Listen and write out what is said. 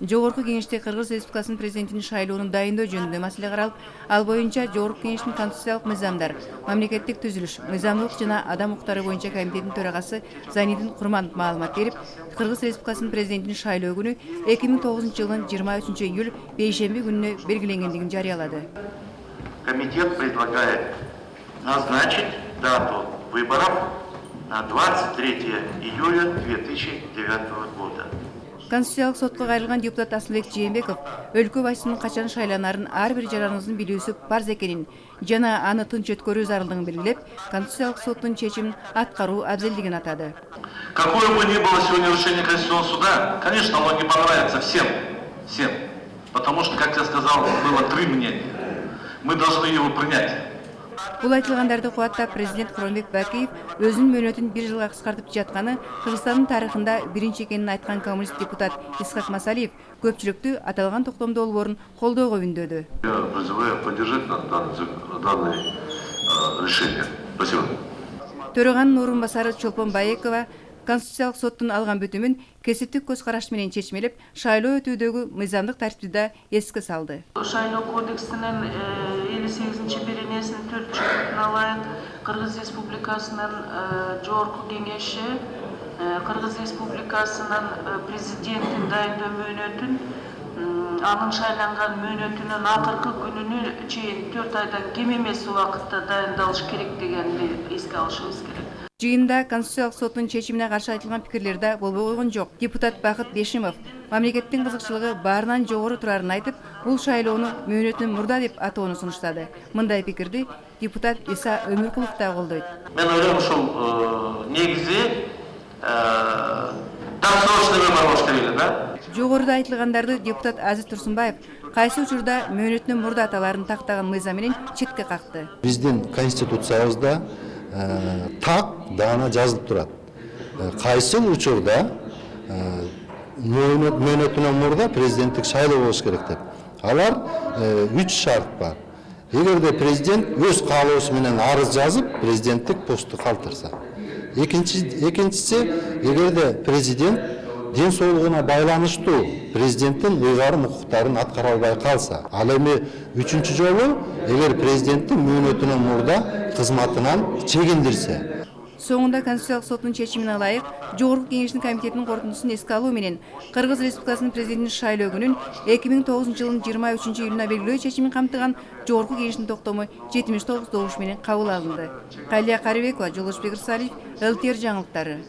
Жогорку кеңеште Кыргыз Республикасынын президентinin шайлоонун дайындоо жөнүндө маселе каралып, ал боюнча Жогорку кеңештин конституциялык мыйзамдар, мамлекеттик түзүлүш, мыйзамдуулук жана адам укуктары боюнча комитетинин төрагасы Зайнидин Курманов маалымат берип, Кыргыз Республикасынын президентinin шайлоо күнү 2009 жылдын 23-июль бейшемби күнүнө белгиленгендигин жарыялады. Комитет предлагает назначить дату выборов на 23 июля 2009 года. Конституциялык сотко кайрылган депутат Асылбек Жээнбеков өлкө башчысынын качан шайланарын ар бир жараныбыздын билүүсү парз экенин жана аны тынч өткөрүү зарылдыгын белгилеп, Конституциялык соттун чечимин аткаруу абзелдигин атады. Какое бы ни было сегодня решение Конституционного суда, конечно, оно не понравится всем. Потому что, как я сказал, было 3 мнения. Мы должны его принять. Бул айтылгандарды кубаттап президент Кооронбек Бакиев өзүнүн мөөнөтүн 1 жылга кыскартып жатканы Кыргызстандын тарыхында биринчи экенин айткан коммунист депутат Исхак Масалиев көпчүлүктү аталган токтомдоо долбоорун колдоого үндөдү. Я призываю поддержать данное решение. Спасибо. Төраганын орун басары Чолпон Баекова Конституциялык соттун алган бүтүмүн кесиптик көз караш менен чечмелеп, шайлоо өтүүдөгү мыйзамдык тартипти да эске салды. Шайлоо кодексинин 58-беренесинин 4-бутуна ылайык Кыргыз Республикасынын Жогорку кеңеши Кыргыз Республикасынын президентин дайындоо мөөнөтүн анын шайланган мөөнөтүнүн акыркы күнүнө чейин 4 айдан кем эмес убакытта дайындалыш керек дегенди эске алышыбыз керек. Жыйында Конституциялык соттун чечимине каршы айтылган пикирлер да болбой койгон жок. Депутат Бакыт Бешимов мамлекеттин кызыкчылыгы баарынан жогору турарын айтып, бул шайлоону мөөнөтүнөн мурда деп атоону сунуштады. Мындай пикирди депутат Иса Өмүркулов да колдойт. Мен ойлойм, ушул негизи досрочный выбор болуш керек, да? Жогоруда айтылгандарды депутат Азиз Турсунбаев кайсы учурда мөөнөтүнөн мурда аталарын тактаган мыйзам менен четке какты. Биздин конституциябызда так даана жазылып турат. Кайсы учурда мөөнөтүнөн мурда президенттик шайлоо болуш керек деп. Алар 3 шарт бар. Эгерде президент өз каалоосу менен арыз жазып, президенттик посту калтырса. Экинчиси, эгерде президент ден соолугуна байланыштуу президенттин уйгарым укуктарын аткара албай калса. Ал эми 3-чү жолу, эгер президенттин мөөнөтүнөн мурда кызматынан чегиндирсе. Соңунда Конституциялык соттун чечимине ылайык Жогорку кеңештин комитетинин корутундусун эске алуу менен Кыргыз Республикасынын президентinin шайлоо күнүн 2009 жылдын 23-июлуна белгилөө чечимин камтыган Жогорку кеңештин токтому 79 добуш менен кабыл алынды. Калия Карыбекова, Жолдошбек Ырсалиев, ЛТР жаңылыктары.